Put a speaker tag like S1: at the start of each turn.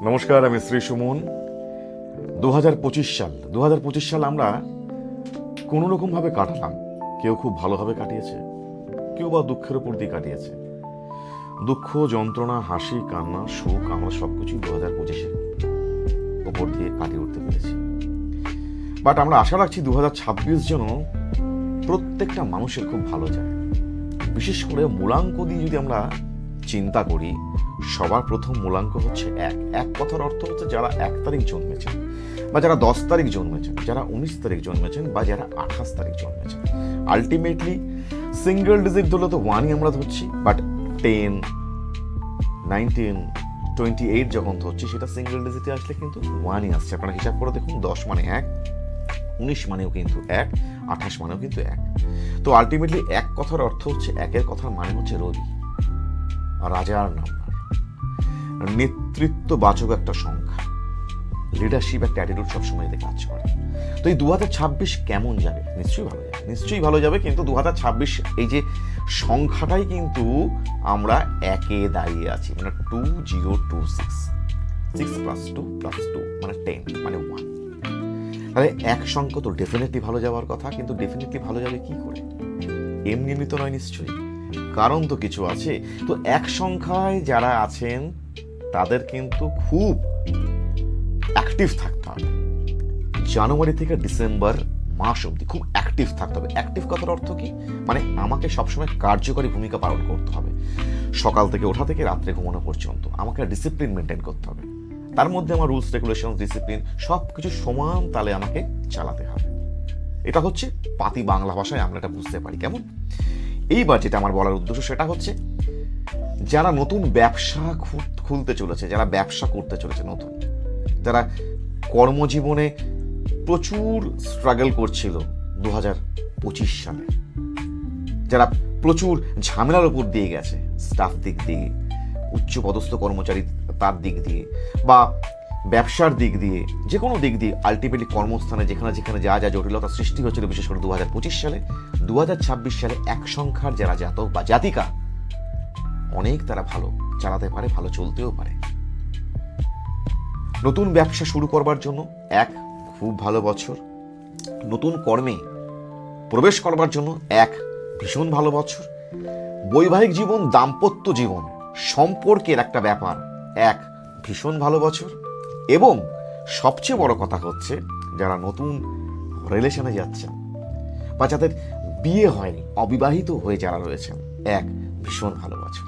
S1: নমস্কার, আমি শ্রী সুমন। 2025 সাল আমরা কোনো রকমভাবে কাটালাম। কেউ খুব ভালোভাবে কাটিয়েছে, কেউ বা দুঃখের উপর দিয়ে কাটিয়েছে। দুঃখ, যন্ত্রণা, হাসি, কান্না, সুখ, আমরা সবকিছুই 2025-এর উপর দিয়ে কাটিয়ে উঠতে পেরেছি। বাট আমরা আশা রাখছি 2026 যেন প্রত্যেকটা মানুষের খুব ভালো যায়। বিশেষ করে মূলাঙ্ক দিয়ে যদি আমরা চিন্তা করি, সবার প্রথম মূলাঙ্ক হচ্ছে এক কথার অর্থ হচ্ছে যারা 1 তারিখ জন্মেছেন, বা যারা 10 তারিখ জন্মেছেন, যারা 19 তারিখ জন্মেছেন, বা যারা 28 তারিখ জন্মেছেন। আলটিমেটলি সিঙ্গেল ডিজিট ধরলে তো 1ই আমরা ধরছি, বাট 10, 19, 28 যখন ধরছি সেটা সিঙ্গেল ডিজিটে আসলে কিন্তু 1ই আসছে। আপনারা হিসাব করে দেখুন, 10 মানে 1, 19 মানেও কিন্তু 1, 28 মানেও কিন্তু 1। তো আলটিমেটলি এক কথার অর্থ হচ্ছে, একের কথার মানে হচ্ছে রবি, রাজার নাম্বার, নেতৃত্ববাচক একটা সংখ্যা, লিডারশিপ একটা অ্যাটিটিউড সবসময় এতে কাজ করে। তো এই 2026 কেমন যাবে? নিশ্চয়ই ভালো যাবে। কিন্তু 2026 এই যে সংখ্যাটাই কিন্তু আমরা একে দাঁড়িয়ে আছি, মানে 2026, 6 + 2 + 2 মানে 10 মানে 1। তাহলে এক সংখ্যা তো ডেফিনেটলি ভালো যাওয়ার কথা, কিন্তু ডেফিনেটলি ভালো যাবে কি করে? এমনি তো নয় নিশ্চয়ই, কারণ তো কিছু আছে। তো এক সংখ্যায় যারা আছেন তাদের কিন্তু খুব অ্যাক্টিভ থাকতে হবে। জানুয়ারি থেকে ডিসেম্বর মাস অবধি খুব অ্যাক্টিভ থাকতে হবে। অ্যাক্টিভ কথার অর্থ কি? মানে আমাকে সবসময় কার্যকরী ভূমিকা পালন করতে হবে। সকাল থেকে ওঠা থেকে রাত্রে ঘুমানো পর্যন্ত আমাকে ডিসিপ্লিন মেনটেন করতে হবে। তার মধ্যে আমার রুলস, রেগুলেশন, ডিসিপ্লিন সব কিছু সমান তালে আমাকে চালাতে হবে। এটা হচ্ছে পাতি বাংলা ভাষায় আমরা এটা বুঝতে পারি। কেমন? এইবার যেটা আমার বলার উদ্দেশ্য সেটা হচ্ছে, যারা নতুন ব্যবসা খুলতে চলেছে, যারা ব্যবসা করতে চলেছে নতুন, যারা কর্মজীবনে প্রচুর স্ট্রাগল করছিল 2025 সালে, যারা প্রচুর ঝামেলার উপর দিয়ে গেছে, স্টাফ দিক দিয়ে, উচ্চপদস্থ কর্মচারী তার দিক দিয়ে, বা ব্যবসার দিক দিয়ে, যে কোনো দিক দিয়ে, আলটিমেটলি কর্মস্থানে যেখানে যেখানে যা যা জটিলতা সৃষ্টি হয়েছিল বিশেষ করে 2025 সালে, 2026 সালে এক সংখ্যার যারা জাতক বা জাতিকা, অনেক তারা ভালো চালাতে পারে, ভালো চলতেও পারে। নতুন ব্যবসা শুরু করবার জন্য খুব ভালো বছর। নতুন কর্মে প্রবেশ করবার জন্য ভীষণ ভালো বছর। বৈবাহিক জীবন, দাম্পত্য জীবন, সম্পর্কের একটা ব্যাপার, ভীষণ ভালো বছর। এবং সবচেয়ে বড় কথা হচ্ছে, যারা নতুন রিলেশনে যাচ্ছেন বা যাদের বিয়ে হয়নি, অবিবাহিত হয়ে যারা রয়েছেন, ভীষণ ভালো বছর।